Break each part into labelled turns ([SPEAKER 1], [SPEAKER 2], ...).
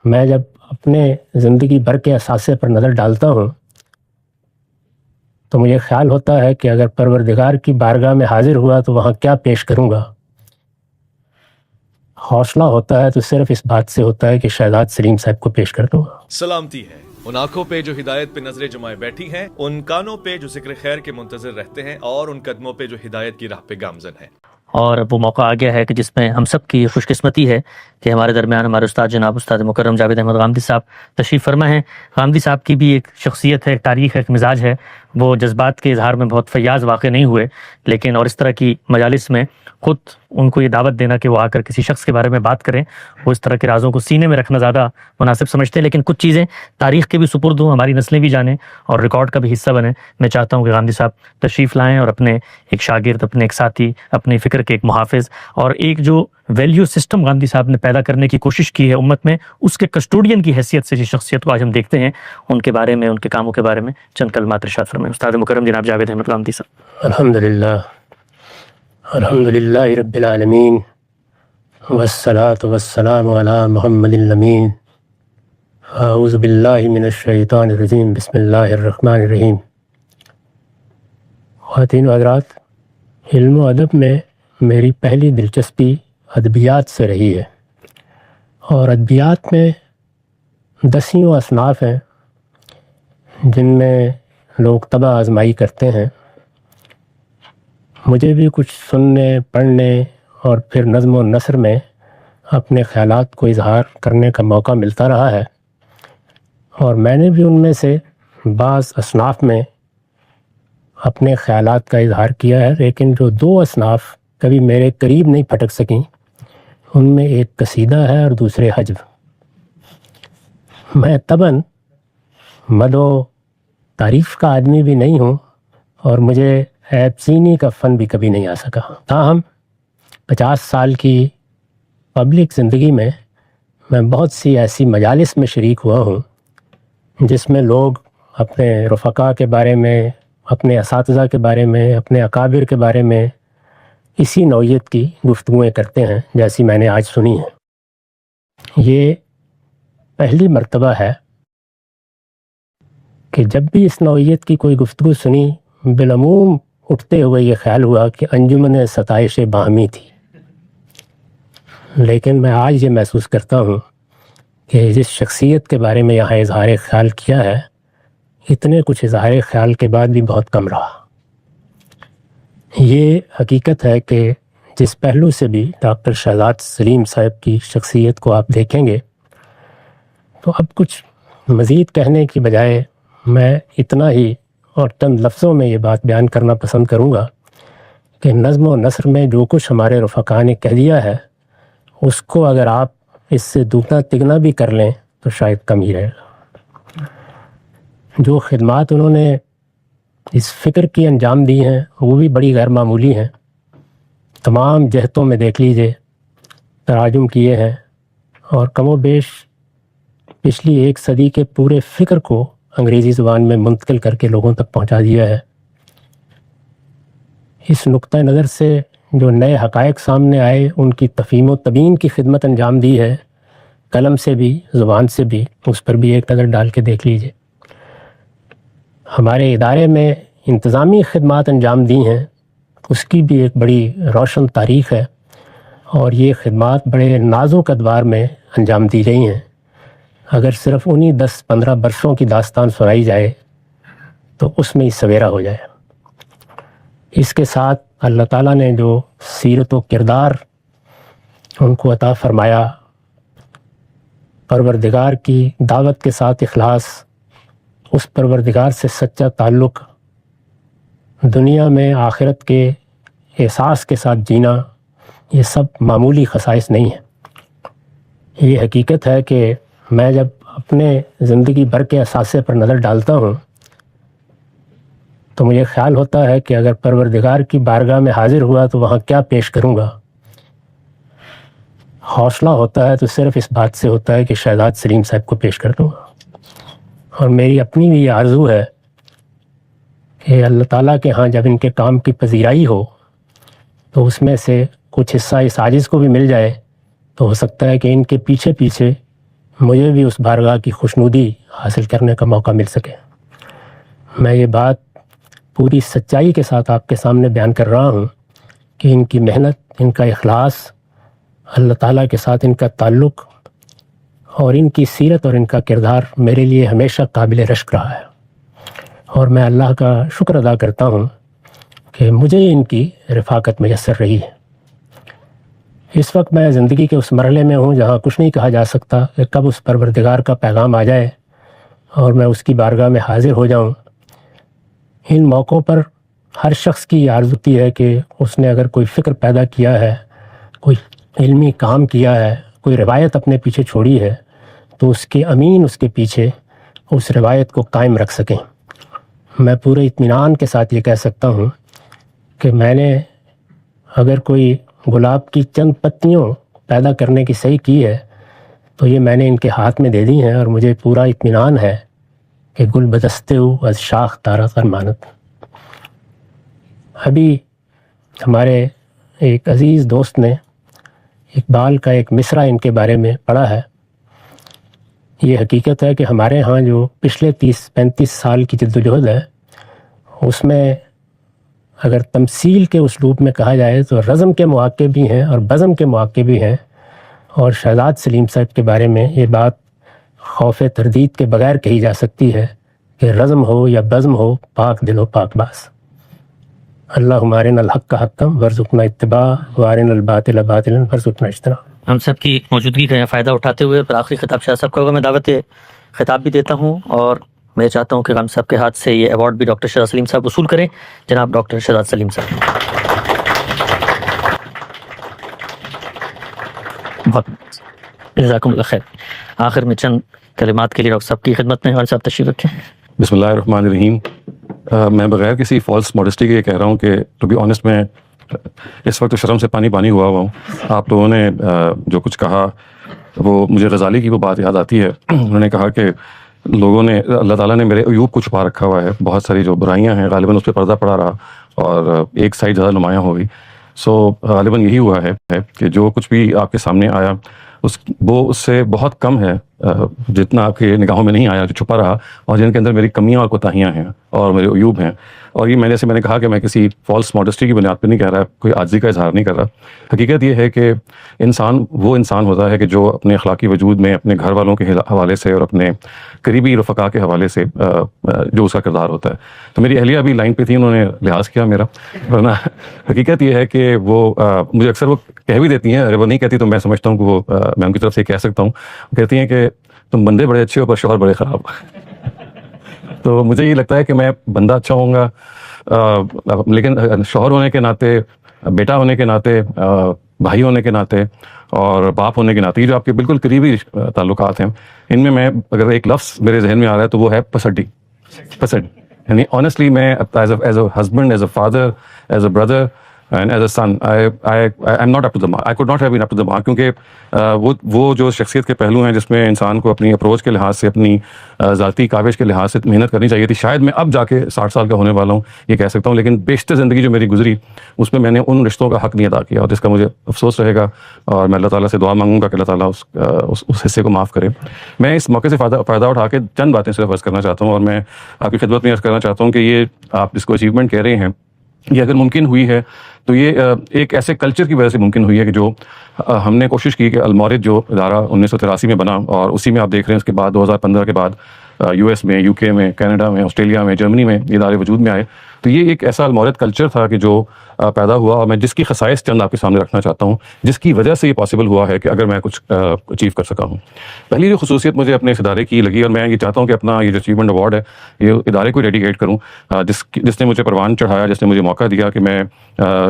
[SPEAKER 1] میں جب اپنے زندگی بھر کے اثاثے پر نظر ڈالتا ہوں تو مجھے خیال ہوتا ہے کہ اگر پروردگار کی بارگاہ میں حاضر ہوا تو وہاں کیا پیش کروں گا۔ حوصلہ ہوتا ہے تو صرف اس بات سے ہوتا ہے کہ شہزاد سلیم صاحب کو پیش کر دوں گا۔
[SPEAKER 2] سلامتی ہے ان آنکھوں پہ جو ہدایت پہ نظریں جمائے بیٹھی ہیں، ان کانوں پہ جو ذکر خیر کے منتظر رہتے ہیں، اور ان قدموں پہ جو ہدایت کی راہ پہ گامزن ہیں۔
[SPEAKER 3] اور وہ موقع آ گیا ہے کہ جس میں ہم سب کی خوش قسمتی ہے کہ ہمارے درمیان ہمارے استاد جناب استاد مکرم جاوید احمد غامدی صاحب تشریف فرما ہیں۔ غامدی صاحب کی بھی ایک شخصیت ہے، ایک تاریخ ہے، ایک مزاج ہے۔ وہ جذبات کے اظہار میں بہت فیاض واقع نہیں ہوئے، لیکن اور اس طرح کی مجالس میں خود ان کو یہ دعوت دینا کہ وہ آ کر کسی شخص کے بارے میں بات کریں، وہ اس طرح کے رازوں کو سینے میں رکھنا زیادہ مناسب سمجھتے ہیں۔ لیکن کچھ چیزیں تاریخ کے بھی سپرد ہوں، ہماری نسلیں بھی جانیں اور ریکارڈ کا بھی حصہ بنیں۔ میں چاہتا ہوں کہ غامدی صاحب تشریف لائیں اور اپنے ایک شاگرد، اپنے ایک ساتھی، اپنے فکر کے ایک محافظ اور ایک جو ویلیو سسٹم غامدی صاحب نے پیدا کرنے کی کوشش کی ہے امت میں، اس کے کسٹوڈین کی حیثیت سے جس شخصیت کو آج ہم دیکھتے ہیں، ان کے بارے میں، ان کے کاموں کے بارے میں چند کلمات ارشاد فرمائیں۔ استاد مکرم جناب جاوید احمد غامدی صاحب۔
[SPEAKER 1] الحمدللہ رب العالمین والصلاة والسلام علی محمد الامین۔ اعوذ باللہ من الشیطان الرجیم، بسم اللہ الرحمن الرحیم۔ خواتین و حضرات، علم و ادب میں میری پہلی دلچسپی ادبیات سے رہی ہے، اور ادبیات میں دسیوں اصناف ہیں جن میں لوگ طبع آزمائی کرتے ہیں۔ مجھے بھی کچھ سننے، پڑھنے اور پھر نظم و نثر میں اپنے خیالات کو اظہار کرنے کا موقع ملتا رہا ہے، اور میں نے بھی ان میں سے بعض اصناف میں اپنے خیالات کا اظہار کیا ہے، لیکن جو دو اصناف کبھی میرے قریب نہیں پھٹک سکیں، ان میں ایک قصیدہ ہے اور دوسرے حجو۔ میں طبعاً مد و تعریف کا آدمی بھی نہیں ہوں، اور مجھے عیب چینی کا فن بھی کبھی نہیں آ سکا۔ تاہم 50 سال کی پبلک زندگی میں میں بہت سی ایسی مجالس میں شریک ہوا ہوں جس میں لوگ اپنے رفقاء کے بارے میں، اپنے اساتذہ کے بارے میں، اپنے اکابر کے بارے میں اسی نوعیت کی گفتگویں کرتے ہیں جیسی میں نے آج سنی ہے۔ یہ پہلی مرتبہ ہے کہ جب بھی اس نوعیت کی کوئی گفتگو سنی، بالعموم اٹھتے ہوئے یہ خیال ہوا کہ انجمن ستائش باہمی تھی، لیکن میں آج یہ محسوس کرتا ہوں کہ جس شخصیت کے بارے میں یہاں اظہار خیال کیا ہے، اتنے کچھ اظہار خیال کے بعد بھی بہت کم رہا۔ یہ حقیقت ہے کہ جس پہلو سے بھی ڈاکٹر شہزاد سلیم صاحب کی شخصیت کو آپ دیکھیں گے تو اب کچھ مزید کہنے کی بجائے میں اتنا ہی اور چند لفظوں میں یہ بات بیان کرنا پسند کروں گا کہ نظم و نثر میں جو کچھ ہمارے رفقاء نے کہہ دیا ہے، اس کو اگر آپ اس سے دوگنا تگنا بھی کر لیں تو شاید کم ہی رہے گا۔ جو خدمات انہوں نے اس فکر کی انجام دی ہیں وہ بھی بڑی غیر معمولی ہیں۔ تمام جہتوں میں دیکھ لیجئے تراجم کیے ہیں، اور کم و بیش پچھلی 1 صدی کے پورے فکر کو انگریزی زبان میں منتقل کر کے لوگوں تک پہنچا دیا ہے۔ اس نقطہ نظر سے جو نئے حقائق سامنے آئے، ان کی تفہیم و تبیین کی خدمت انجام دی ہے، قلم سے بھی، زبان سے بھی، اس پر بھی ایک نظر ڈال کے دیکھ لیجئے۔ ہمارے ادارے میں انتظامی خدمات انجام دی ہیں، اس کی بھی ایک بڑی روشن تاریخ ہے، اور یہ خدمات بڑے نازک ادوار میں انجام دی گئی ہیں۔ اگر صرف انہی 10-15 برسوں کی داستان سنائی جائے تو اس میں ہی سویرا ہو جائے۔ اس کے ساتھ اللہ تعالیٰ نے جو سیرت و کردار ان کو عطا فرمایا، پروردگار کی دعوت کے ساتھ اخلاص، اس پروردگار سے سچا تعلق، دنیا میں آخرت کے احساس کے ساتھ جینا، یہ سب معمولی خصائص نہیں ہیں۔ یہ حقیقت ہے کہ میں جب اپنے زندگی بھر کے اثاثے پر نظر ڈالتا ہوں تو مجھے خیال ہوتا ہے کہ اگر پروردگار کی بارگاہ میں حاضر ہوا تو وہاں کیا پیش کروں گا۔ حوصلہ ہوتا ہے تو صرف اس بات سے ہوتا ہے کہ شہزاد سلیم صاحب کو پیش کر دوں گا، اور میری اپنی بھی یہ آرزو ہے کہ اللہ تعالیٰ کے ہاں جب ان کے کام کی پذیرائی ہو تو اس میں سے کچھ حصہ اس عاجز کو بھی مل جائے، تو ہو سکتا ہے کہ ان کے پیچھے پیچھے مجھے بھی اس بارگاہ کی خوشنودی حاصل کرنے کا موقع مل سکے۔ میں یہ بات پوری سچائی کے ساتھ آپ کے سامنے بیان کر رہا ہوں کہ ان کی محنت، ان کا اخلاص، اللہ تعالیٰ کے ساتھ ان کا تعلق اور ان کی سیرت اور ان کا کردار میرے لیے ہمیشہ قابل رشک رہا ہے، اور میں اللہ کا شکر ادا کرتا ہوں کہ مجھے ان کی رفاقت میسر رہی ہے۔ اس وقت میں زندگی کے اس مرحلے میں ہوں جہاں کچھ نہیں کہا جا سکتا کہ کب اس پروردگار کا پیغام آ جائے اور میں اس کی بارگاہ میں حاضر ہو جاؤں۔ ان موقعوں پر ہر شخص کی یہ آرزو ہوتی ہے کہ اس نے اگر کوئی فکر پیدا کیا ہے، کوئی علمی کام کیا ہے، کوئی روایت اپنے پیچھے چھوڑی ہے، تو اس کے امین اس کے پیچھے اس روایت کو قائم رکھ سکیں۔ میں پورے اطمینان کے ساتھ یہ کہہ سکتا ہوں کہ میں نے اگر کوئی گلاب کی چند پتیوں پیدا کرنے کی صحیح کی ہے تو یہ میں نے ان کے ہاتھ میں دے دی ہیں، اور مجھے پورا اطمینان ہے کہ گل بدستے ہو از شاخ تارا فرمانت۔ ابھی ہمارے ایک عزیز دوست نے اقبال کا ایک مصرع ان کے بارے میں پڑھا ہے۔ یہ حقیقت ہے کہ ہمارے ہاں جو پچھلے 30-35 سال کی جدوجہد ہے، اس میں اگر تمثیل کے اسلوب میں کہا جائے تو رزم کے مواقع بھی ہیں اور بزم کے مواقع بھی ہیں، اور شہزاد سلیم صاحب کے بارے میں یہ بات خوف تردید کے بغیر کہی جا سکتی ہے کہ رزم ہو یا بزم ہو، پاک دل و پاک باز۔ اللہم ارنا الحق حقا وارزقنا اتباع وارنا الباطل باطلا وارزقنا اجتناب۔
[SPEAKER 3] ہم سب کی موجودگی کا فائدہ اٹھاتے ہوئے پھر آخری خطاب شاہ صاحب کا ہوگا۔ میں دعوت خطاب بھی دیتا ہوں، اور میں چاہتا ہوں کہ غام صاحب کے ہاتھ سے یہ ایوارڈ بھی ڈاکٹر شہزاد سلیم صاحب وصول کریں۔ جناب ڈاکٹر شہزاد سلیم صاحب، بہت جزاکم اللہ خیر۔ آخر میں چند کلمات کے لیے ڈاکٹر صاحب کی خدمت میں غام صاحب تشریف رکھیں۔
[SPEAKER 4] بسم اللہ الرحمن الرحیم۔ میں بغیر کسی فالس ماڈسٹی کے یہ کہہ رہا ہوں کہ ٹو بی آنیسٹ میں اس وقت شرم سے پانی پانی ہوا ہوں۔ آپ لوگوں نے جو کچھ کہا وہ مجھے غزالی کی وہ بات یاد آتی ہے۔ انہوں نے کہا کہ لوگوں نے، اللہ تعالیٰ نے میرے عیوب کو چھپا رکھا ہوا ہے، بہت ساری جو برائیاں ہیں غالباً اس پہ پردہ پڑا رہا اور ایک سائڈ زیادہ نمایاں ہو گئی۔ سو غالباً یہی ہوا ہے کہ جو کچھ بھی آپ کے سامنے آیا وہ اس سے بہت کم ہے جتنا آپ کے نگاہوں میں نہیں آیا، جو چھپا رہا، اور جن کے اندر میری کمیاں اور کوتاہیاں ہیں اور میرے عیوب ہیں۔ اور یہ میں نے کہا کہ میں کسی فالس ماڈسٹی کی بنیاد پہ نہیں کہہ رہا، کوئی عاجزی کا اظہار نہیں کر رہا۔ حقیقت یہ ہے کہ انسان وہ انسان ہوتا ہے کہ جو اپنے اخلاقی وجود میں اپنے گھر والوں کے حوالے سے اور اپنے قریبی رفقا کے حوالے سے جو اس کا کردار ہوتا ہے۔ تو میری اہلیہ بھی لائن پہ تھی، انہوں نے لحاظ کیا میرا، ورنہ حقیقت یہ ہے کہ وہ مجھے اکثر وہ کہہ بھی دیتی ہیں، اگر وہ نہیں کہتی تو میں سمجھتا ہوں کہ وہ میں ان کی طرف سے کہہ سکتا ہوں، کہتی ہیں کہ تم بندے بڑے اچھے ہو پر شوہر بڑے خراب۔ تو مجھے یہ لگتا ہے کہ میں بندہ اچھا ہوں گا، لیکن شوہر ہونے کے ناطے، بیٹا ہونے کے ناطے، بھائی ہونے کے ناطے اور باپ ہونے کے ناطے، یہ جو آپ کے بالکل قریبی تعلقات ہیں، ان میں اگر ایک لفظ میرے ذہن میں آ رہا ہے تو وہ ہے پسڈی۔ پسڈ یعنی آنیسٹلی میں as a husband, as a father, as a brother and as a son I am not up to the mark, I could not have been up to the mark, کیونکہ وہ جو شخصیت کے پہلو ہیں جس میں انسان کو اپنی اپروچ کے لحاظ سے، اپنی ذاتی کاوش کے لحاظ سے محنت کرنی چاہیے تھی، شاید میں اب جا کے 60 سال کا ہونے والا ہوں یہ کہہ سکتا ہوں، لیکن بیشتر زندگی جو میری گزری اس میں نے ان رشتوں کا حق نہیں ادا کیا، اور جس کا مجھے افسوس رہے گا، اور میں اللہ تعالیٰ سے دعا مانگوں گا کہ اللہ تعالیٰ اس حصے کو معاف کرے۔ میں اس موقع سے فائدہ اٹھا کے چند باتیں صرف عرض کرنا چاہتا ہوں، اور میں آپ کی خدمت میں عرض کرنا چاہتا ہوں کہ یہ آپ جس کو اچیومنٹ کہہ رہے ہیں، یہ اگر ممکن ہوئی ہے تو یہ ایک ایسے کلچر کی وجہ سے ممکن ہوئی ہے کہ جو ہم نے کوشش کی کہ المورد جو ادارہ 1983 میں بنا، اور اسی میں آپ دیکھ رہے ہیں اس کے بعد 2015 کے بعد US میں، UK میں، کینیڈا میں، آسٹریلیا میں، جرمنی میں یہ ادارے وجود میں آئے، تو یہ ایک ایسا المورد کلچر تھا کہ جو پیدا ہوا، اور میں جس کی خصائص چند آپ کے سامنے رکھنا چاہتا ہوں، جس کی وجہ سے یہ پاسبل ہوا ہے کہ اگر میں کچھ اچیو کر سکا ہوں۔ پہلی جو خصوصیت مجھے اپنے اس ادارے کی لگی، اور میں یہ چاہتا ہوں کہ اپنا یہ جو اچیومنٹ ایوارڈ ہے یہ ادارے کو ڈیڈیکیٹ کروں، جس نے مجھے پروان چڑھایا، جس نے مجھے موقع دیا کہ میں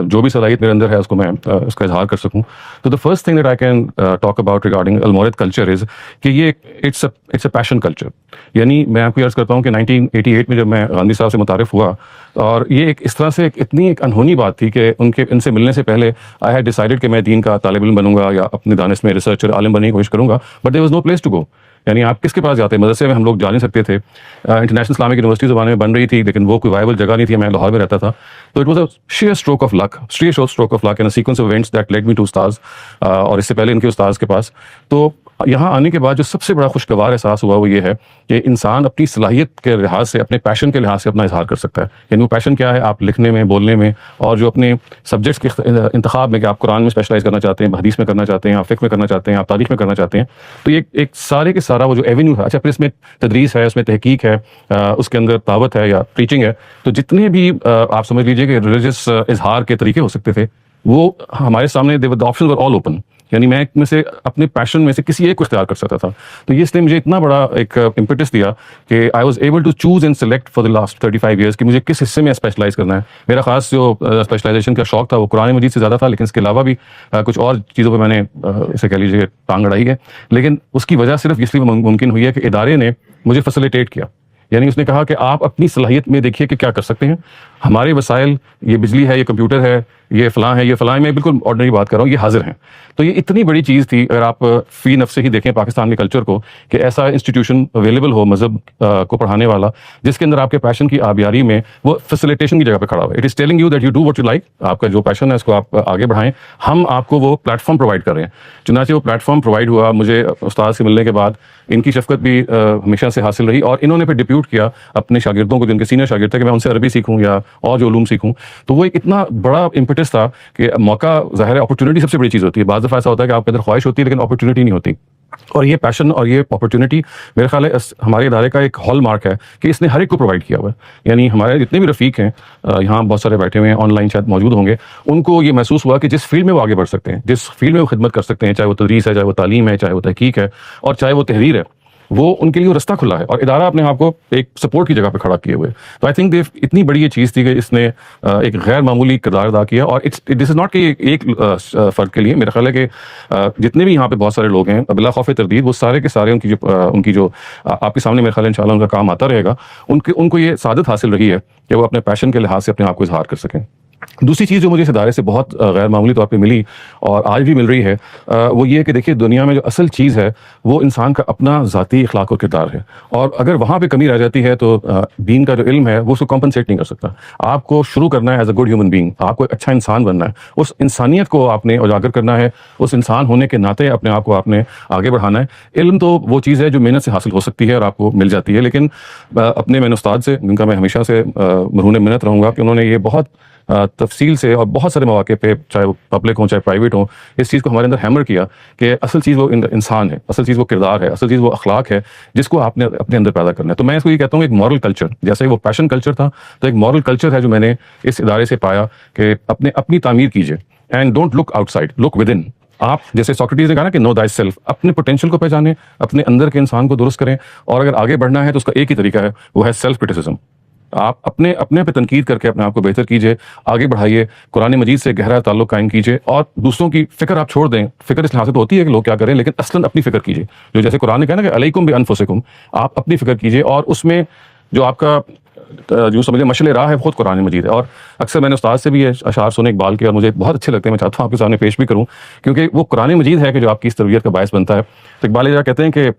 [SPEAKER 4] جو بھی صلاحیت میرے اندر ہے اس کو میں اس کا اظہار کر سکوں۔ تو the first thing that I can talk about regarding Almawrid culture is کہ یہ اٹس اے پیشن کلچر۔ یعنی میں آپ کو عرض کرتا ہوں کہ 1988 میں جب میں گاندھی صاحب سے متعارف ہوا، اور یہ ایک اس طرح سے اتنی ایک انہونی بات تھی کہ ان سے ملنے سے پہلے آئی ہیڈ ڈیسائیڈڈ کہ میں دین کا طالب علم بنوں گا یا اپنی دانش میں ریسرچر عالم بننے کی کوشش کروں گا، but there was no place to go. یعنی آپ کس کے پاس جاتے؟ مدرسے میں ہم لوگ جا نہیں سکتے تھے، انٹرنیشنل اسلامک یونیورسٹی زمانے میں بن رہی تھی لیکن وہ کوئی وائبل جگہ نہیں تھی، میں لاہور میں رہتا تھا، تو it was a sheer stroke of luck and a sequence of events that led me to استاذ، اور اس سے پہلے ان کے استاذ کے پاس۔ تو یہاں آنے کے بعد جو سب سے بڑا خوشگوار احساس ہوا وہ یہ ہے کہ انسان اپنی صلاحیت کے لحاظ سے، اپنے پیشن کے لحاظ سے اپنا اظہار کر سکتا ہے. یعنی وہ پیشن کیا ہے؟ آپ لکھنے میں، بولنے میں، اور جو اپنے سبجیکٹس کے انتخاب میں، کہ آپ قرآن میں اسپیشلائز کرنا چاہتے ہیں، حدیث میں کرنا چاہتے ہیں، آپ فقہ میں کرنا چاہتے ہیں، آپ تاریخ میں کرنا چاہتے ہیں، تو یہ ایک سارے کے سارا وہ جو ایونیو ہے. اچھا پھر اس میں تدریس ہے، اس میں تحقیق ہے، اس کے اندر دعوت ہے یا ٹیچنگ ہے. تو جتنے بھی آپ سمجھ لیجئے کہ ریلیجس اظہار کے طریقے ہو سکتے تھے، وہ ہمارے سامنے the options were all open. یعنی میں میں سے اپنے پیشن میں سے کسی ایک کو اختیار کر سکتا تھا. تو یہ اس نے مجھے اتنا بڑا ایک امپیٹس دیا کہ I was able to choose and select for the last 35 years کہ مجھے کس حصے میں اسپیشلائز کرنا ہے. میرا خاص جو اسپیشلائزیشن کا شوق تھا وہ قرآن مجید سے زیادہ تھا، لیکن اس کے علاوہ بھی کچھ اور چیزوں پہ میں نے اسے کہہ لیجیے ٹانگ اڑائی ہے. لیکن اس کی وجہ صرف اس لیے ممکن ہوئی ہے کہ ادارے نے مجھے فیسیلیٹیٹ کیا. یعنی اس نے کہا کہ آپ اپنی صلاحیت میں دیکھیے کہ کیا کر سکتے ہیں. ہمارے وسائل، یہ بجلی ہے، یہ کمپیوٹر ہے، یہ فلاں ہے، یہ فلاں، میں بالکل آرڈنری بات کر رہا ہوں، یہ حاضر ہیں. تو یہ اتنی بڑی چیز تھی اگر آپ فی نفس سے ہی دیکھیں پاکستان کے کلچر کو، کہ ایسا انسٹیٹیوشن اویلیبل ہو مذہب کو پڑھانے والا، جس کے اندر آپ کے پیشن کی آبیاری میں وہ فیسیلیٹیشن کی جگہ پہ کھڑا ہوا. It is telling you that you do what you like. آپ کا جو پیشن ہے اس کو آپ آگے بڑھائیں، ہم آپ کو وہ پلیٹ فارم پرووائڈ کر رہے ہیں. چنانچہ وہ پلیٹ فارم پرووائڈ ہوا. مجھے استاد سے ملنے کے بعد ان کی شفقت بھی ہمیشہ سے حاصل رہی، اور انہوں نے پھر ڈپیوٹ کیا اپنے شاگردوں کو، جن کے سینئر شاگرد تھے، کہ میں ان سے عربی سیکھوں یا اور جو علوم سیکھوں. تو وہ ایک اتنا بڑا امپیٹس تھا کہ موقع، ظاہر ہے اپرچونٹی سب سے بڑی چیز ہوتی ہے. بعض دفعہ ایسا ہوتا ہے کہ آپ کے اندر خواہش ہوتی ہے لیکن اپرچونٹی نہیں ہوتی. اور یہ پیشن اور یہ اپرچونٹی میرے خیال ہے ہمارے ادارے کا ایک ہال مارک ہے کہ اس نے ہر ایک کو پرووائڈ کیا ہوا ہے. یعنی ہمارے جتنے بھی رفیق ہیں یہاں بہت سارے بیٹھے ہوئے ہیں، آن لائن شاید موجود ہوں گے، ان کو یہ محسوس ہوا کہ جس فیلڈ میں وہ آگے بڑھ سکتے ہیں، جس فیلڈ میں وہ خدمت کر سکتے ہیں، چاہے وہ تدریس ہے، چاہے وہ تعلیم ہے، چاہے وہ تحقیق ہے، اور چاہے وہ تحریر ہے، وہ ان کے لیے رستہ کھلا ہے. اور ادارہ اپنے آپ کو ایک سپورٹ کی جگہ پہ کھڑا کیے ہوئے. تو آئی تھنک اتنی بڑی یہ چیز تھی کہ اس نے ایک غیر معمولی کردار ادا کیا. اور دس از ناٹ کہ ایک فرد کے لیے، میرا خیال ہے کہ جتنے بھی یہاں پہ بہت سارے لوگ ہیں بلا خوف تردید، وہ سارے کے سارے ان کی جو آپ کے سامنے میرا خیال ہے انشاءاللہ ان کا کام آتا رہے گا، ان کو یہ سعادت حاصل رہی ہے کہ وہ اپنے پیشن کے لحاظ سے اپنے آپ کو اظہار کر سکیں. دوسری چیز جو مجھے اس ادارے سے بہت غیر معمولی طور پہ ملی اور آج بھی مل رہی ہے، وہ یہ ہے کہ دیکھیے دنیا میں جو اصل چیز ہے وہ انسان کا اپنا ذاتی اخلاق اور کردار ہے. اور اگر وہاں پہ کمی رہ جاتی ہے تو دین کا جو علم ہے وہ اس کو کمپنسیٹ نہیں کر سکتا. آپ کو شروع کرنا ہے as a good human being, آپ کو ایک اچھا انسان بننا ہے، اس انسانیت کو آپ نے اجاگر کرنا ہے، اس انسان ہونے کے ناطے اپنے آپ کو آپ نے آگے بڑھانا ہے. علم تو وہ چیز ہے جو محنت سے حاصل ہو سکتی ہے اور آپ کو مل جاتی ہے، لیکن اپنے میں نے استاد سے، جن کا میں ہمیشہ سے مرہون منت رہوں گا، کہ انہوں نے یہ بہت تفصیل سے اور بہت سارے مواقع پہ، چاہے وہ پبلک ہوں چاہے پرائیویٹ ہوں، اس چیز کو ہمارے اندر ہیمر کیا کہ اصل چیز وہ انسان ہے، اصل چیز وہ کردار ہے، اصل چیز وہ اخلاق ہے جس کو آپ نے اپنے اندر پیدا کرنا ہے. تو میں اس کو یہ کہتا ہوں ایک مورل کلچر، جیسے وہ پیشن کلچر تھا تو ایک مورل کلچر ہے جو میں نے اس ادارے سے پایا کہ اپنی تعمیر کیجیے، and don't look outside, look within. آپ جیسے سوکریٹیز نے کہا نا کہ نو تھائی سیلف، اپنے پوٹینشیل کو پہچانیں، اپنے اندر کے انسان کو درست کریں، اور اگر آگے بڑھنا ہے تو اس کا ایک ہی طریقہ ہے، وہ ہے سیلف کرٹیسزم. آپ اپنے پہ تنقید کر کے اپنے آپ کو بہتر کیجیے، آگے بڑھائیے، قرآن مجید سے گہرا تعلق قائم کیجیے، اور دوسروں کی فکر آپ چھوڑ دیں. فکر اس لحاظ سے تو ہوتی ہے کہ لوگ کیا کریں، لیکن اصلاً اپنی فکر کیجیے. جو جیسے قرآن نے کہا نا کہ علیکم بانفسکم، آپ اپنی فکر کیجیے، اور اس میں جو آپ کا جو سمجھے مشعل راہ ہے خود قرآن مجید ہے. اور اکثر میں نے استاد سے بھی یہ اشعار سنے اقبال کے، اور مجھے بہت اچھے لگتے ہیں، میں چاہتا ہوں آپ کے سامنے پیش بھی کروں، کیونکہ وہ قرآن مجید ہے کہ جو آپ کی اس تربیت کا باعث بنتا ہے. تو اقبال یہ کہتے ہیں کہ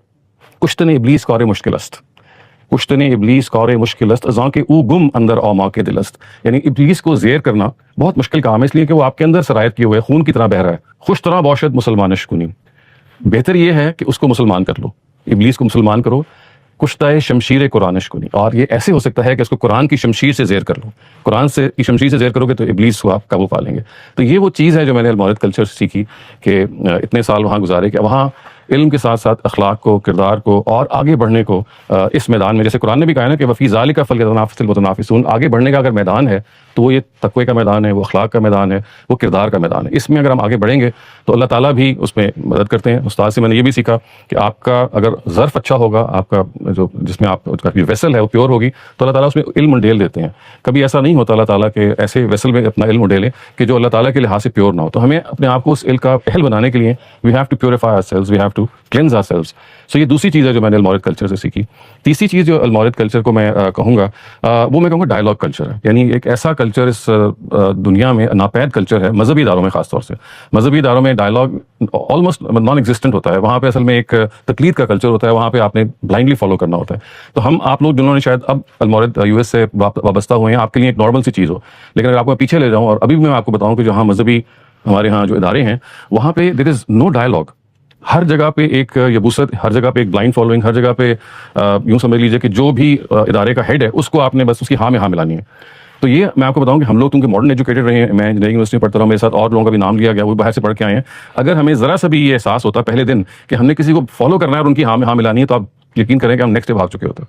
[SPEAKER 4] کشتن ابلیس کار مشکل است، کشتن ابلیس کار مشکل است ازاں کے او گم اندر اوما کے دل است. یعنی ابلیس کو زیر کرنا بہت مشکل کام ہے، اس لیے کہ وہ آپ کے اندر سرایت کیے ہوئے خون کی طرح بہہ رہا ہے. خوش طرح باشد مسلمانش کنی، بہتر یہ ہے کہ اس کو مسلمان کر لو، ابلیس کو مسلمان کرو. کشتہ شمشیر قرآنش کنی، اور یہ ایسے ہو سکتا ہے کہ اس کو قرآن کی شمشیر سے زیر کر لو. قرآن سے کی شمشیر سے زیر کرو گے تو ابلیس کو آپ قابو پا لیں گے. تو یہ وہ چیز ہے جو میں نے المورد کلچر سے سیکھی، کہ اتنے سال وہاں گزارے کہ وہاں علم کے ساتھ ساتھ اخلاق کو، کردار کو، اور آگے بڑھنے کو اس میدان میں، جیسے قرآن نے بھی کہا ہے نا کہ وفی ذالک فلیتنافس المتنافسون، آگے بڑھنے کا اگر میدان ہے تو وہ یہ تقوی کا میدان ہے، وہ اخلاق کا میدان ہے، وہ کردار کا میدان ہے. اس میں اگر ہم آگے بڑھیں گے تو اللہ تعالیٰ بھی اس میں مدد کرتے ہیں. استاد سے میں نے یہ بھی سیکھا کہ آپ کا اگر ظرف اچھا ہوگا، آپ کا جو جس میں آپ کا ویسل ہے وہ پیور ہوگی، تو اللہ تعالیٰ اس میں علم انڈیل دیتے ہیں. کبھی ایسا نہیں ہوتا اللہ تعالیٰ کہ ایسے ویسل میں اپنا علم انڈیلے کہ جو اللہ تعالیٰ کے لحاظ سے پیور نہ ہو. تو ہمیں اپنے آپ کو اس علم کا اہل بنانے کے لیے we have to purify our cells, we have to cleanse our cells. So یہ دوسری چیز ہے جو میں نے المورد کلچر سے سیکھی. تیسری چیز جو المورد کلچر کو میں کہوں گا، وہ میں کہوں گا ڈائلاگ کلچر ہے. یعنی ایک ایسا کلچر اس دنیا میں ناپید کلچر ہے، مذہبی اداروں میں خاص طور سے. مذہبی اداروں میں ڈائلاگ آلموسٹ نان ایگزسٹنٹ ہوتا ہے. وہاں پہ اصل میں ایک تقلید کا کلچر ہوتا ہے، وہاں پہ آپ نے بلائنڈلی فالو کرنا ہوتا ہے. تو آپ لوگ جنہوں نے شاید اب المورد یو ایس سے وابستہ ہوئے ہیں، آپ کے لیے ایک نارمل سی چیز ہو، لیکن اگر آپ کو پیچھے لے جاؤں اور ابھی بھی میں آپ کو بتاؤں کہ جہاں مذہبی ہمارے ہاں جو ادارے ہیں وہاں پہ دیر از نو ڈائلاگ. ہر جگہ پہ ایک یبوست، ہر جگہ پہ ایک بلائنڈ فالوئنگ، ہر جگہ پہ یوں سمجھ لیجیے کہ جو بھی ادارے کا ہیڈ ہے اس کو آپ نے بس اس کی ہاں میں ہاں ملانی ہے. تو یہ میں آپ کو بتاؤں کہ ہم لوگ کیونکہ ماڈرن ایجوکیٹڈ رہے ہیں، میں انجینئرنگ یونیورسٹی میں پڑھتا رہا ہوں، میرے ساتھ اور لوگوں کا بھی نام لیا گیا، وہ باہر سے پڑھ کے آئے ہیں. اگر ہمیں ذرا سا بھی یہ احساس ہوتا پہلے دن کہ ہم نے کسی کو فالو کرنا ہے اور ان کی ہاں میں ہاں ملانی ہے، تو آپ یقین کریں کہ ہم نیکسٹ ڈے بھاگ چکے ہوتے.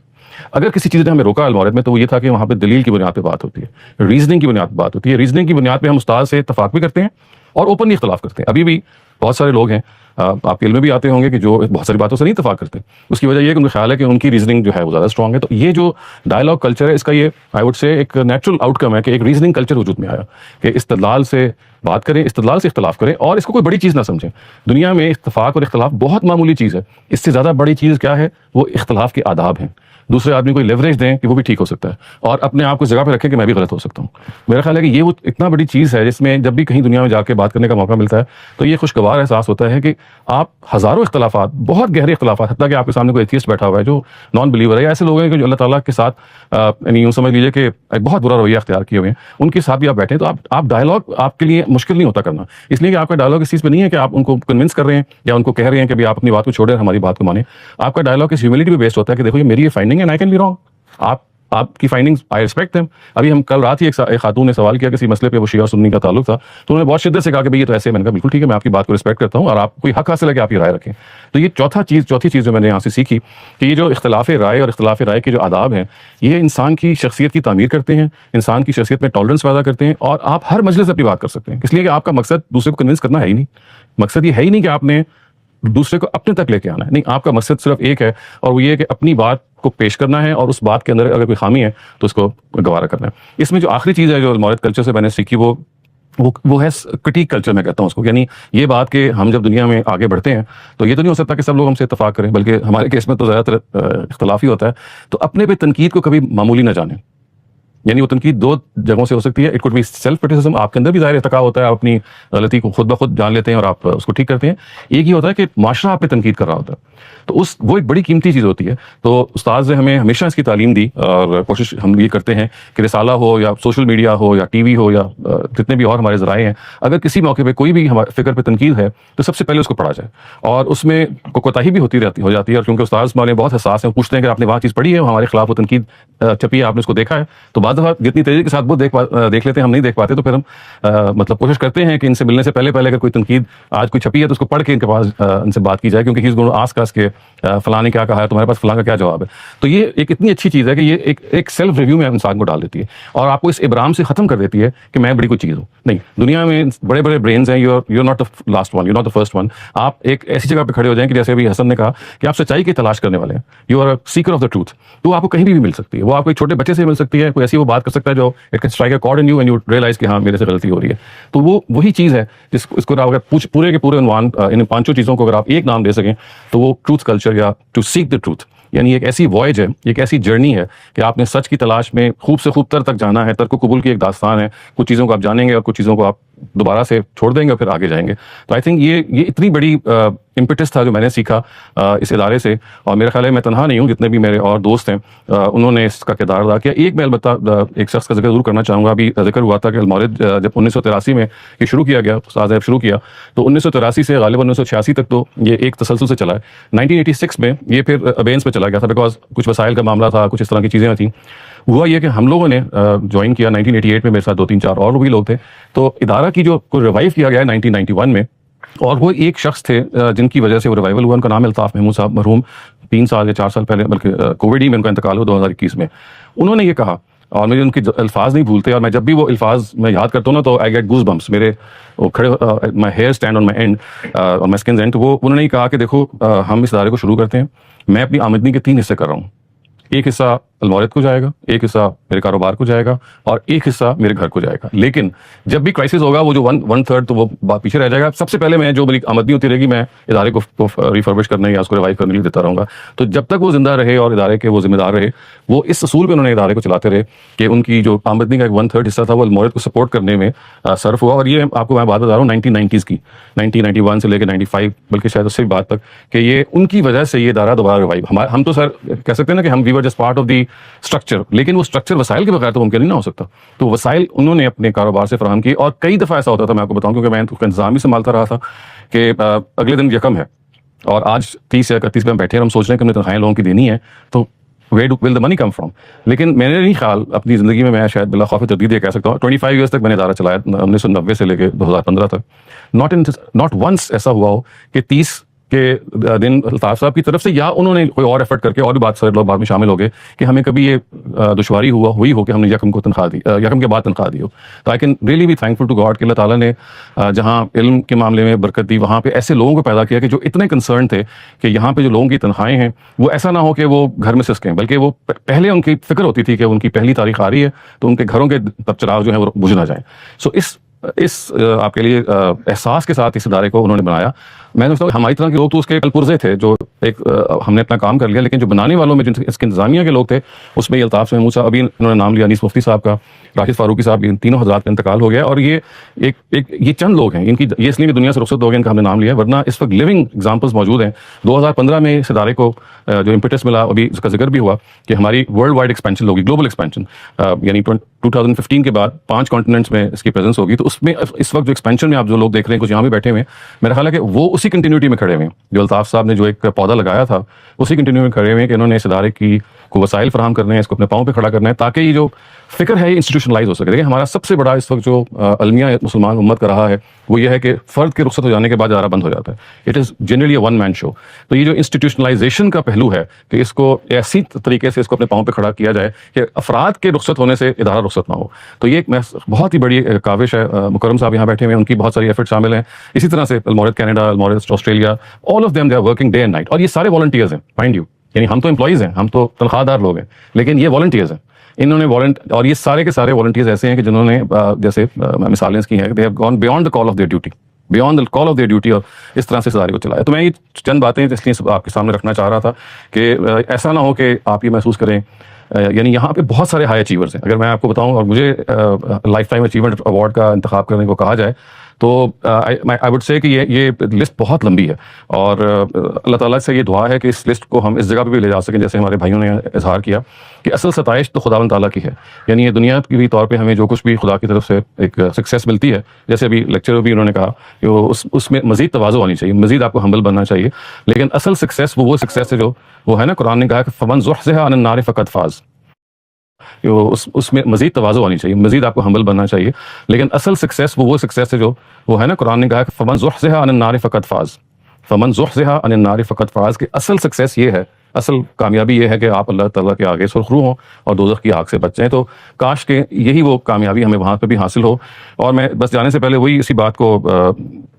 [SPEAKER 4] اگر کسی چیز نے ہمیں روکا المورد میں تو وہ یہ تھا کہ وہاں پہ دلیل کی بنیاد پہ بات ہوتی ہے، ریزننگ کی بنیاد پہ بات ہوتی ہے. ریزننگ کی بنیاد پہ ہم استاد سے اتفاق بھی کرتے ہیں اور اوپنلی اختلاف کرتے ہیں. ابھی بھی بہت سارے لوگ ہیں آپ کے علم میں بھی آتے ہوں گے کہ جو بہت ساری باتوں سے نہیں اتفاق کرتے. اس کی وجہ یہ ہے کہ ان کا خیال ہے کہ ان کی ریزننگ جو ہے وہ زیادہ اسٹرانگ ہے. تو یہ جو ڈائلاگ کلچر ہے اس کا یہ آئی وڈ سے ایک نیچرل آؤٹ کم ہے کہ ایک ریزننگ کلچر وجود میں آیا کہ استدلال سے بات کریں، استدلال سے اختلاف کریں اور اس کو کوئی بڑی چیز نہ سمجھیں. دنیا میں اتفاق اور اختلاف بہت معمولی چیز ہے. اس سے زیادہ بڑی چیز کیا ہے؟ وہ اختلاف کے آداب ہیں. دوسرے آدمی کو لیوریج دیں کہ وہ بھی ٹھیک ہو سکتا ہے اور اپنے آپ کو جگہ پہ رکھیں کہ میں بھی غلط ہو سکتا ہوں. میرا خیال ہے کہ یہ وہ اتنا بڑی چیز ہے جس میں جب بھی کہیں دنیا میں جا کے بات کرنے کا موقع ملتا ہے تو یہ خوشگوار احساس ہوتا ہے کہ آپ ہزاروں اختلافات، بہت گہرے اختلافات، حتیٰ کہ آپ کے سامنے کوئی ایتھیسٹ بیٹھا ہوا ہے جو نان بلیور ہے، یا ایسے لوگ ہیں کہ جو اللہ تعالیٰ کے ساتھ یعنی یوں سمجھ لیجیے کہ ایک بہت برا رویہ اختیار کیے ہوئے ہیں، ان کے ساتھ بھی آپ بیٹھیں تو آپ ڈائلاگ آپ کے لیے مشکل نہیں ہوتا کرنا. اس لیے کہ آپ کا ڈائلاگ اس چیز پہ نہیں ہے کہ آپ ان کو کنونس کر رہے ہیں یا ان کو کہہ رہے ہیں کہ بھی آپ اپنی بات کو چھوڑیں ہماری بات کو مانیں. آپ کا ڈائلاگ اس ہیوملٹی پہ بیسڈ ہوتا ہے کہ دیکھو یہ میری یہ فائنڈنگ ہے، آئی کین بی رانگ. آپ کی فائنڈنگز آئی ریسپیکٹ دیم. ابھی ہم کل رات ہی ایک خاتون نے سوال کیا کسی مسئلے پہ، وہ شیعہ سنی کا تعلق تھا، تو انہوں نے بہت شدت سے کہا کہ بھئی یہ تو ایسے ہے. میں نے کہا بالکل ٹھیک ہے، میں آپ کی بات کو ریسپیکٹ کرتا ہوں اور آپ کوئی حق حاصل ہے کہ آپ یہ رائے رکھیں. تو یہ چوتھی چیز جو میں نے یہاں سے سیکھی کہ یہ جو اختلاف رائے اور اختلاف رائے کے جو آداب ہیں یہ انسان کی شخصیت کی تعمیر کرتے ہیں، انسان کی شخصیت میں ٹالرنس پیدا کرتے ہیں اور آپ ہر مجلس سے اپنی بات کر سکتے ہیں. اس لیے کہ آپ کا مقصد دوسرے کو کنونس کرنا ہے ہی نہیں. مقصد یہ ہے ہی نہیں کہ آپ نے دوسرے کو اپنے تک لے کے آنا ہے. نہیں، آپ کا مقصد صرف ایک ہے اور وہ یہ ہے کہ اپنی بات کو پیش کرنا ہے اور اس بات کے اندر اگر کوئی خامی ہے تو اس کو گوارا کرنا ہے. اس میں جو آخری چیز ہے جو المورد کلچر سے میں نے سیکھی وہ ہے کرٹیک کلچر، میں کہتا ہوں اس کو. یعنی یہ بات کہ ہم جب دنیا میں آگے بڑھتے ہیں تو یہ تو نہیں ہو سکتا کہ سب لوگ ہم سے اتفاق کریں، بلکہ ہمارے کیس میں تو زیادہ تر اختلافی ہوتا ہے. تو اپنے پہ تنقید کو کبھی معمولی نہ جانیں. یعنی وہ تنقید دو جگہوں سے ہو سکتی ہے. It could be self criticism, آپ کے اندر بھی ظاہر ارتقا ہوتا ہے، آپ اپنی غلطی کو خود بخود جان لیتے ہیں اور آپ اس کو ٹھیک کرتے ہیں. ایک یہ ہوتا ہے کہ معاشرہ آپ پہ تنقید کر رہا ہوتا ہے، تو وہ ایک بڑی قیمتی چیز ہوتی ہے. تو استاد نے ہمیں ہمیشہ اس کی تعلیم دی اور کوشش ہم یہ کرتے ہیں کہ رسالہ ہو یا سوشل میڈیا ہو یا ٹی وی ہو یا جتنے بھی اور ہمارے ذرائع ہیں، اگر کسی موقع پہ کوئی بھی ہمارے فکر پہ تنقید ہے تو سب سے پہلے اس کو پڑھا جائے. اور اس میں کوتاہی بھی ہو جاتی ہے اور کیونکہ استاد ہمارے بہت حساس ہیں، پوچھتے ہیں کہ آپ نے وہاں چیز پڑھی ہے ہمارے خلاف وہ تنقید چھپی ہے، آپ نے اس کو دیکھا ہے؟ تو بعض دفعہ جتنی تیزی کے ساتھ وہ دیکھ لیتے ہیں، ہم نہیں دیکھ پاتے، تو پھر ہم مطلب کوشش کرتے ہیں کہ ان سے ملنے سے پہلے اگر کوئی تنقید آج کوئی چھپی ہے تو اس کو پڑھ کے ان کے پاس ان سے بات کی جائے، کیونکہ ہی آس کاس کے فلاں نے کیا کہا ہے، تمہارے پاس فلاں کا کیا جواب ہے. تو یہ ایک اتنی اچھی چیز ہے کہ یہ ایک سیلف ریویو میں انسان کو ڈال دیتی ہے اور آپ کو اس ابرام سے ختم کر دیتی ہے کہ میں بڑی کوئی چیز ہوں. نہیں، دنیا میں بڑے بڑے برینز ہیں، you are not the last one, you not the first one. آپ ایک ایسی جگہ پہ کھڑے ہو جائیں کہ جیسے ابھی حسن نے کہا کہ آپ سچائی کی تلاش کرنے والے ہیں، you are seeker of the truth. تو آپ کو کہیں بھی مل سکتی ہے، وہ آپ کو ایک چھوٹے بچے سے مل سکتی ہے، کوئی ایسی وہ بات کر سکتا ہے جو it can strike a chord in you and you realise کہ ہاں میرے سے غلطی ہو رہی ہے. تو وہ وہی چیز ہے جس کو اس کو اگر پورے کے پورے عنوان ان پانچوں چیزوں کو اگر آپ ایک نام دے سکیں تو وہ ٹروتھ کلچر یا ٹو سیک دا ٹروتھ. یعنی ایک ایسی وائج ہے، ایک ایسی جرنی ہے کہ آپ نے سچ کی تلاش میں خوب سے خوب تر تک جانا ہے. ترک و قبول کی ایک داستان ہے. کچھ چیزوں کو آپ جانیں گے اور کچھ چیزوں کو آپ دوبارہ سے چھوڑ دیں گے اور پھر آگے جائیں گے. تو آئی تھنک یہ اتنی بڑی امپیٹس تھا جو میں نے سیکھا اس ادارے سے. اور میرا خیال ہے میں تنہا نہیں ہوں، جتنے بھی میرے اور دوست ہیں انہوں نے اس کا کردار ادا کیا. ایک میں البتہ ایک شخص کا ذکر ضرور کرنا چاہوں گا. ابھی ذکر ہوا تھا کہ المورد جب 1983 میں یہ شروع کیا گیا، استاد صاحب شروع کیا، تو 1983 سے غالباً 1986 تک تو یہ ایک تسلسل سے چلا ہے. 1986 میں یہ پھر ابینس پہ چلا گیا تھا، بیکاز کچھ وسائل کا معاملہ تھا، کچھ اس طرح کی چیزیں تھیں. ہوا یہ کہ ہم لوگوں نے جوائن کیا 1988 میں، میرے ساتھ 2-3-4 اور بھی لوگ تھے. تو ادارہ کی جو ریوائیو کیا گیا ہے 1991 میں، اور وہ ایک شخص تھے جن کی وجہ سے وہ ریوائول ہوا. ان کا نام الطاف محمود صاحب، مرحوم 3 سال یا 4 سال پہلے، بلکہ کووڈ ہی میں ان کا انتقال ہوا 2021 میں. انہوں نے یہ کہا اور مجھے ان کے الفاظ نہیں بھولتے، اور میں جب بھی وہ الفاظ میں یاد کرتا ہوں نا تو آئی گیٹ گوز بمپس. میرے وہ کھڑے my hair stand on my and اور مائی اسکنز اینڈ. وہ انہوں نے کہا کہ دیکھو ہم اس ادارے کو شروع کرتے ہیں، میں اپنی آمدنی کے 3 حصے کر رہا ہوں. ایک حصہ المورد کو جائے گا، ایک حصہ میرے کاروبار کو جائے گا، اور ایک حصہ میرے گھر کو جائے گا. لیکن جب بھی کرائسس ہوگا وہ جو 1/3 تو وہ بات پیچھے رہ جائے گا. سب سے پہلے میں جو میری آمدنی ہوتی رہے گی میں ادارے کو ریفربش کرنے یا اس کو ریوائیو کرنے کے لیے دیتا رہوں گا. تو جب تک وہ زندہ رہے اور ادارے کے وہ ذمہ دار رہے، وہ اس اصول پہ انہوں نے ادارے کو چلاتے رہے کہ ان کی جو آمدنی کا ایک 1/3 حصہ تھا وہ المورد کو سپورٹ کرنے میں صرف ہوا. اور یہ آپ کو میں بات بتا رہا ہوں 1990s کی، 1991 سے لے کے 95 بلکہ شاید اس سے بھی بات تک، کہ یہ ان کی وجہ سے یہ ادارہ دوبارہ ریوائیو. ہم تو سر کہہ سکتے ہیں نا کہ ہم we were just part of the structure, لیکن وہ اسٹرکچر وسائل کے بغیر تو ممکن نہیں نہ ہو سکتا. تو وسائل انہوں نے اپنے کاروبار سے فراہم کی. اور کئی دفعہ ایسا ہوتا تھا، میں آپ کو بتاؤں کیونکہ میں تو انتظام ہی سنبھالتا رہا تھا، کہ اگلے دن یکم ہے اور آج 30 یا 31 پہ ہم بیٹھے ہیں اور ہم سوچ رہے ہیں کہ ہمیں تنخواہیں لوگوں کی دینی ہے, تو where will the money come from؟ لیکن میں نے نہیں خیال اپنی زندگی میں شاید بلا خوف تردید یہ کہہ سکتا ہوں 25 ایئرس تک میں نے ادارہ چلایا, 1990 سے لے کے 2015 تک. ناٹ ونس ایسا ہوا ہو کہ 30 کے دن الطاف صاحب کی طرف سے یا انہوں نے کوئی اور ایفرٹ کر کے, اور بھی بات سارے لوگ بعد میں شامل ہو گئے, کہ ہمیں کبھی یہ دشواری ہوئی ہو کہ ہم نے یکم کو تنخواہ دی, یکم کے بعد تنخواہ دی ہو. تو I can really be thankful to God کہ اللہ تعالیٰ نے جہاں علم کے معاملے میں برکت دی, وہاں پہ ایسے لوگوں کو پیدا کیا کہ جو اتنے کنسرن تھے کہ یہاں پہ جو لوگوں کی تنخواہیں ہیں وہ ایسا نہ ہو کہ وہ گھر میں سسکیں, بلکہ وہ پہلے ان کی فکر ہوتی تھی کہ ان کی پہلی تاریخ آ رہی ہے تو ان کے گھروں کے چراغ جو ہیں وہ بجھ نہ جائیں. سو اس آپ کے لیے احساس کے ساتھ اس ادارے کو انہوں نے بنایا. میں سمجھتا ہوں ہماری طرح کے لوگ تو اس کے پرزے تھے, جو ایک ہم نے اپنا کام کر لیا, لیکن جو بنانے والوں میں جن اس کے انتظامیہ کے لوگ تھے اس میں یہ الطاف محمود صاحب, ابھی انہوں نے نام لیا انیس مفتی صاحب کا, راشد فاروقی صاحب, ان تینوں حضرات کا انتقال ہو گیا. اور یہ یہ چند لوگ ہیں, ان کی یہ اس لیے دنیا سے رخصت ہو گئے ان کا ہم نے نام لیا, ورنہ اس وقت لیونگ ایگزامپلس موجود ہیں. 2015 میں اس ادارے کو جو امپیٹس ملا, ابھی اس کا ذکر بھی ہوا کہ ہماری ورلڈ وائڈ ایکسپینشن ہوگی, گلوبل ایکسپینشن, یعنی 2015 کے بعد 5 کانٹیننٹس میں اس کی پریزنس ہوگی. تو اس میں اس وقت جو ایکسپینشن میں آپ جو لوگ دیکھ رہے ہیں, کچھ یہاں بھی بیٹھے ہوئے ہیں, میرا خیال ہے کہ وہ اسی کنٹینیوٹی میں کھڑے ہوئے ہیں. جو الطاف صاحب نے جو ایک پودا لگایا تھا اسی کنٹینیو میں کھڑے ہوئے ہیں کہ انہوں نے اس ادارے کو وسائل فراہم کرنے ہیں, اس کو اپنے پاؤں پہ کھڑا کرنا ہے, تاکہ یہ جو فکر ہے یہ انسٹیٹیوشنلائز ہو سکے. دیکھیں ہمارا سب سے بڑا اس وقت جو المیہ مسلمان امت کا رہا ہے وہ یہ ہے کہ فرد کے رخصت ہو جانے کے بعد ادارہ بند ہو جاتا ہے. It is generally a one man show. تو یہ جو انسٹیٹیوشنلائزیشن کا پہلو ہے کہ اس کو ایسی طریقے سے اس کو اپنے پاؤں پہ کھڑا کیا جائے کہ افراد کے رخصت ہونے سے ادارہ رخصت نہ ہو, تو یہ ایک بہت ہی بڑی کاوش ہے. مکرم صاحب یہاں بیٹھے ہوئے ہیں, ان کی بہت ساری ایفرٹ شامل ہیں. اسی طرح سے المورد کینیڈا, المورد Australia, all of them they are working day and night. اور یہ سارے والنٹیئرز ہیں, مائنڈ یو, یعنی ہم تو امپلائیز ہیں, ہم تو تنخواہ دار لوگ ہیں, لیکن یہ والنٹیئرز ہیں. انہوں نے اور یہ سارے کے سارے والنٹیئرز ایسے ہیں کہ جنہوں نے جیسے مثالیں کی ہیں, they have gone beyond the call of their duty, beyond the call of their duty, اور اس طرح سے ادارے کو چلایا. تو میں یہ چند باتیں اس لیے آپ کے سامنے رکھنا چاہ رہا تھا کہ ایسا نہ ہو کہ آپ یہ محسوس کریں, یعنی یہاں پہ بہت سارے ہائی اچیورز ہیں. اگر میں آپ کو بتاؤں اور مجھے لائف ٹائم اچیومنٹ ایوارڈ کا انتخاب کرنے کو کہا جائے تو آئی وڈ سے کہ یہ لسٹ بہت لمبی ہے, اور اللہ تعالیٰ سے یہ دعا ہے کہ اس لسٹ کو ہم اس جگہ پہ بھی لے جا سکیں جیسے ہمارے بھائیوں نے اظہار کیا کہ اصل ستائش تو خداوند تعالیٰ کی ہے. یعنی یہ دنیا کی طور پہ ہمیں جو کچھ بھی خدا کی طرف سے ایک سکسیس ملتی ہے, جیسے ابھی لیکچر بھی انہوں نے کہا کہ اس میں مزید تواضع ہونی چاہیے, مزید آپ کو ہمبل بننا چاہیے, لیکن اصل سکسیس وہ سکسیس ہے جو وہ ہے نا, قرآن نے کہا کہ فمن زحزح عن النار فقد فاز. اس میں مزید تواضع ہونی چاہیے, مزید آپ کو ہمبل بننا چاہیے, لیکن اصل سکسیس وہ سکسیس ہے جو وہ ہے نا, قرآن نے کہا کہ فمن زحزح عن النار فقد فاز. فمن زحزح عن النار فقد فاز کہ اصل سکسیس یہ ہے, اصل کامیابی یہ ہے کہ آپ اللہ تعالیٰ کے آگے سرخرو ہوں اور دوزخ کی آگ سے بچ جائیں. تو کاش کہ یہی وہ کامیابی ہمیں وہاں پہ بھی حاصل ہو. اور میں بس جانے سے پہلے وہی اسی بات کو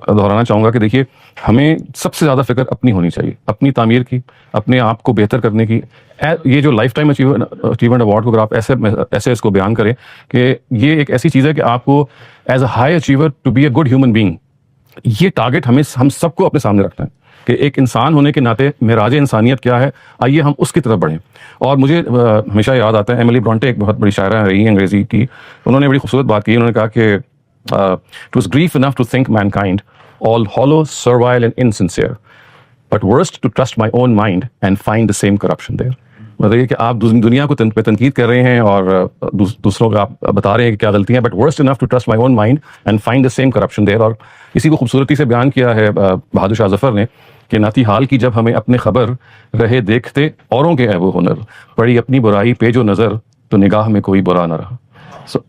[SPEAKER 4] دہرانا چاہوں گا کہ دیکھیے ہمیں سب سے زیادہ فکر اپنی ہونی چاہیے, اپنی تعمیر کی, اپنے آپ کو بہتر کرنے کی. یہ جو لائف ٹائم اچیومنٹ ایوارڈ کو اگر آپ ایسے اس کو بیان کریں کہ یہ ایک ایسی چیز ہے کہ آپ کو as a high achiever to be a good human being, یہ ٹارگیٹ ہم سب کو اپنے سامنے رکھنا ہے کہ ایک انسان ہونے کے ناطے معراج انسانیت کیا ہے, آئیے ہم اس کی طرف بڑھیں. اور مجھے ہمیشہ یاد آتا ہے ایملی برونٹے, ایک بہت بڑی شاعرہ رہی ہیں انگریزی کی, انہوں نے بڑی خوبصورت بات کی. انہوں نے کہا کہ it was grief enough to think mankind all hollow servile and insincere but worst to trust my own mind and find the same corruption there. مطلب یہ کہ آپ دنیا کو تنقید کر رہے ہیں اور دوسروں کو آپ بتا رہے ہیں کہ کیا غلطیاں ہیں, but worst enough to trust my own mind and find the same corruption there. اور اسی کو خوبصورتی سے بیان کیا ہے بہادر شاہ ظفر نے کہ ناتی حال کی جب ہمیں اپنے خبر رہے دیکھتے اوروں کے ہے وہ ہنر, پڑی اپنی برائی پہ جو نظر تو نگاہ میں کوئی برا نہ رہا.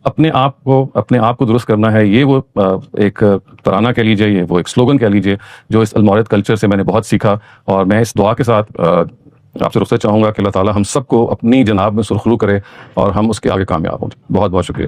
[SPEAKER 4] اپنے آپ کو درست کرنا ہے, یہ وہ ایک ترانہ کہہ لیجیے, یہ وہ ایک سلوگن کہہ لیجیے جو اس المورد کلچر سے میں نے بہت سیکھا. اور میں اس دعا کے ساتھ آپ سے رخصت چاہوں گا کہ اللہ تعالیٰ ہم سب کو اپنی جناب میں سرخرو کرے اور ہم اس کے آگے کامیاب ہوں. بہت بہت شکریہ.